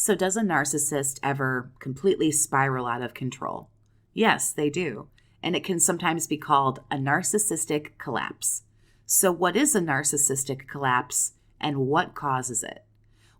So does a narcissist ever completely spiral out of control? Yes, they do. And it can sometimes be called a narcissistic collapse. So what is a narcissistic collapse and what causes it?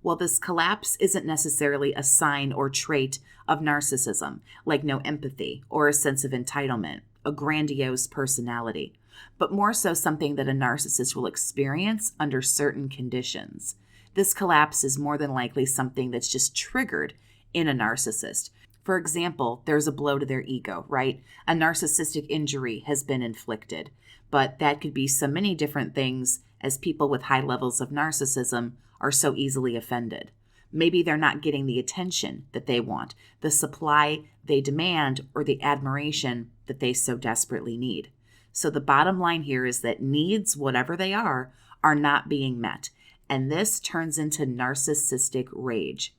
Well, this collapse isn't necessarily a sign or trait of narcissism, like no empathy or a sense of entitlement, a grandiose personality, but more so something that a narcissist will experience under certain conditions. This collapse is more than likely something that's just triggered in a narcissist. For example, there's a blow to their ego, right? A narcissistic injury has been inflicted, but that could be so many different things as people with high levels of narcissism are so easily offended. Maybe they're not getting the attention that they want, the supply they demand, or the admiration that they so desperately need. So the bottom line here is that needs, whatever they are not being met. And this turns into narcissistic rage.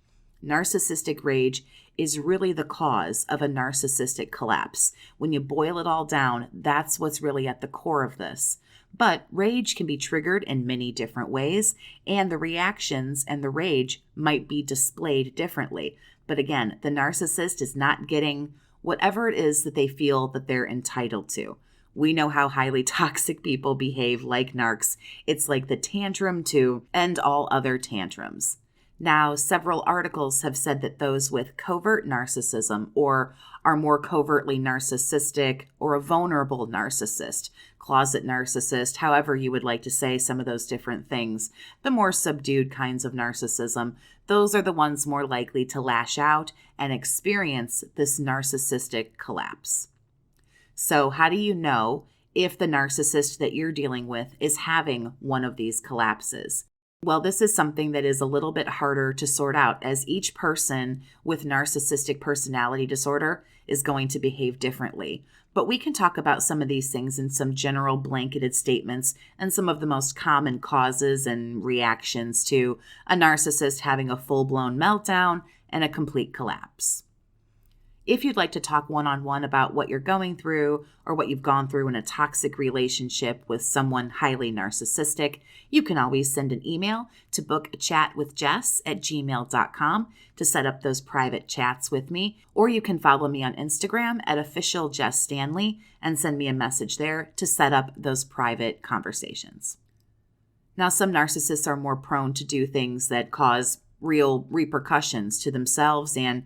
Narcissistic rage is really the cause of a narcissistic collapse. When you boil it all down, that's what's really at the core of this. But rage can be triggered in many different ways, and the reactions and the rage might be displayed differently. But again, the narcissist is not getting whatever it is that they feel that they're entitled to. We know how highly toxic people behave like narcs. It's like the tantrum to end all other tantrums. Now, several articles have said that those with covert narcissism or are more covertly narcissistic or a vulnerable narcissist, closet narcissist, however you would like to say some of those different things, the more subdued kinds of narcissism, those are the ones more likely to lash out and experience this narcissistic collapse. So how do you know if the narcissist that you're dealing with is having one of these collapses? Well, this is something that is a little bit harder to sort out, as each person with narcissistic personality disorder is going to behave differently. But we can talk about some of these things in some general blanketed statements and some of the most common causes and reactions to a narcissist having a full-blown meltdown and a complete collapse. If you'd like to talk one-on-one about what you're going through or what you've gone through in a toxic relationship with someone highly narcissistic, you can always send an email to bookachatwithjess@gmail.com to set up those private chats with me, or you can follow me on Instagram at official Jess Stanley and send me a message there to set up those private conversations. Now, some narcissists are more prone to do things that cause real repercussions to themselves and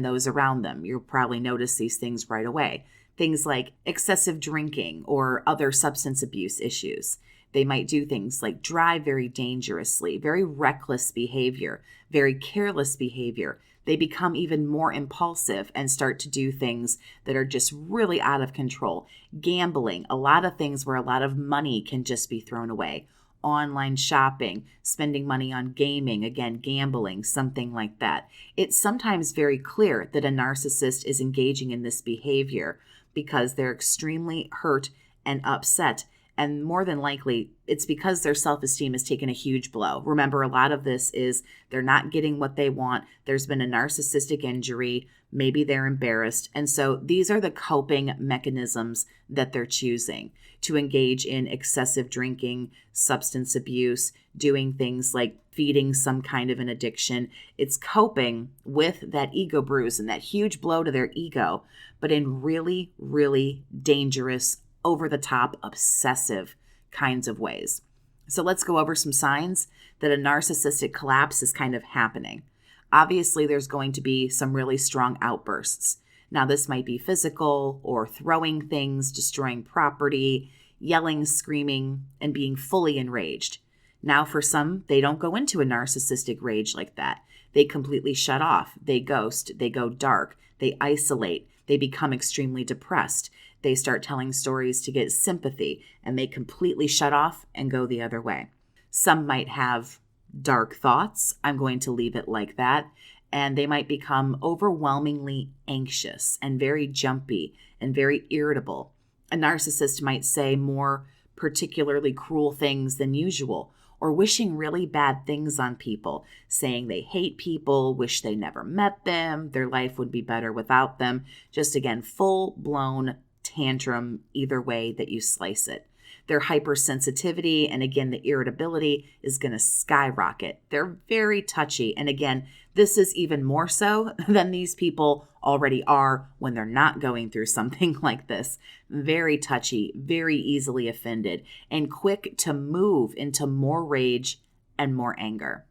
those around them. You'll probably notice these things right away. Things like excessive drinking or other substance abuse issues. They might do things like drive very dangerously, very reckless behavior, very careless behavior. They become even more impulsive and start to do things that are just really out of control. Gambling, a lot of things where a lot of money can just be thrown away. Online shopping, spending money on gaming, again, gambling, something like that. It's sometimes very clear that a narcissist is engaging in this behavior because they're extremely hurt and upset. And more than likely, it's because their self-esteem has taken a huge blow. Remember, a lot of this is they're not getting what they want. There's been a narcissistic injury. Maybe they're embarrassed. And so these are the coping mechanisms that they're choosing to engage in excessive drinking, substance abuse, doing things like feeding some kind of an addiction. It's coping with that ego bruise and that huge blow to their ego, but in really, really dangerous, over-the-top, obsessive kinds of ways. So let's go over some signs that a narcissistic collapse is kind of happening. Obviously, there's going to be some really strong outbursts. Now, this might be physical or throwing things, destroying property, yelling, screaming, and being fully enraged. Now, for some, they don't go into a narcissistic rage like that. They completely shut off. They ghost. They go dark. They isolate. They become extremely depressed. They start telling stories to get sympathy, and they completely shut off and go the other way. Some might have dark thoughts. I'm going to leave it like that. And they might become overwhelmingly anxious and very jumpy and very irritable. A narcissist might say more particularly cruel things than usual, or wishing really bad things on people, saying they hate people, wish they never met them, their life would be better without them. Just again, full-blown tantrum either way that you slice it. Their hypersensitivity and again, the irritability is going to skyrocket. They're very touchy. And again, This is even more so than these people already are when they're not going through something like this. Very touchy, very easily offended, and quick to move into more rage and more anger.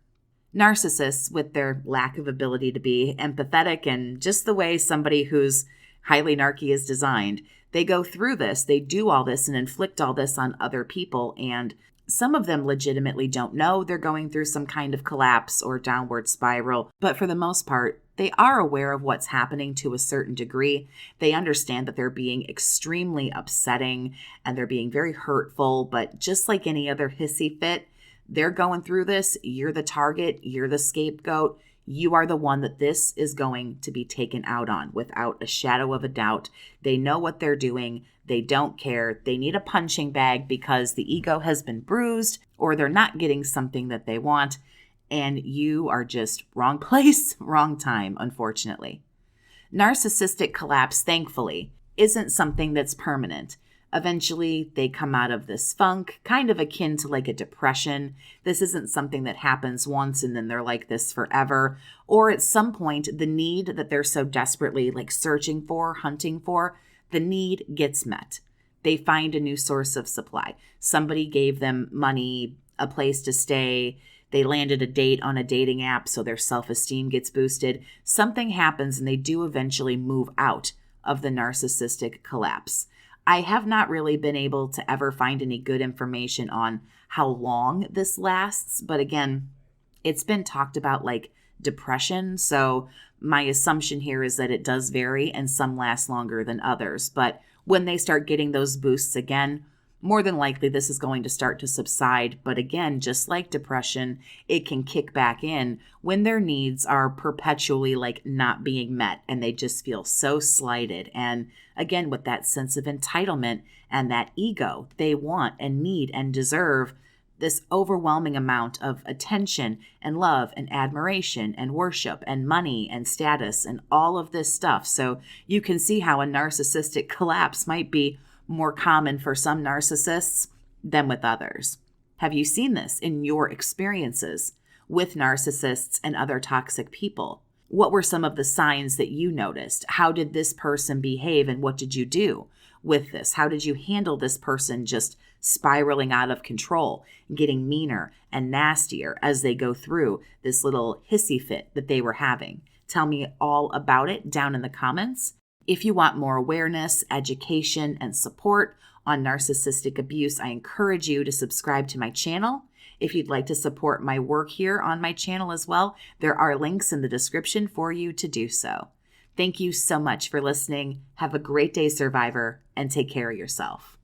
Narcissists, with their lack of ability to be empathetic and just the way somebody who's highly narky is designed, they go through this, they do all this and inflict all this on other people, and some of them legitimately don't know they're going through some kind of collapse or downward spiral, but for the most part, they are aware of what's happening to a certain degree. They understand that they're being extremely upsetting and they're being very hurtful, but just like any other hissy fit, they're going through this. You're the target. You're the scapegoat. You are the one that this is going to be taken out on without a shadow of a doubt. They know what they're doing. They don't care. They need a punching bag because the ego has been bruised or they're not getting something that they want. And you are just wrong place, wrong time, unfortunately. Narcissistic collapse, thankfully, isn't something that's permanent. Eventually, they come out of this funk, kind of akin to like a depression. This isn't something that happens once and then they're like this forever. Or at some point, the need that they're so desperately like searching for, hunting for, the need gets met. They find a new source of supply. Somebody gave them money, a place to stay. They landed a date on a dating app, so their self-esteem gets boosted. Something happens and they do eventually move out of the narcissistic collapse. I have not really been able to ever find any good information on how long this lasts, but again, it's been talked about like depression, so my assumption here is that it does vary and some last longer than others, but when they start getting those boosts again, more than likely this is going to start to subside, but again, just like depression, it can kick back in when their needs are perpetually like not being met and they just feel so slighted. And again, with that sense of entitlement and that ego, they want and need and deserve this overwhelming amount of attention and love and admiration and worship and money and status and all of this stuff. So you can see how a narcissistic collapse might be more common for some narcissists than with others. Have you seen this in your experiences with narcissists and other toxic people? What were some of the signs that you noticed? How did this person behave and what did you do with this? How did you handle this person just spiraling out of control, getting meaner and nastier as they go through this little hissy fit that they were having? Tell me all about it down in the comments. If you want more awareness, education, and support on narcissistic abuse, I encourage you to subscribe to my channel. If you'd like to support my work here on my channel as well, there are links in the description for you to do so. Thank you so much for listening. Have a great day, survivor, and take care of yourself.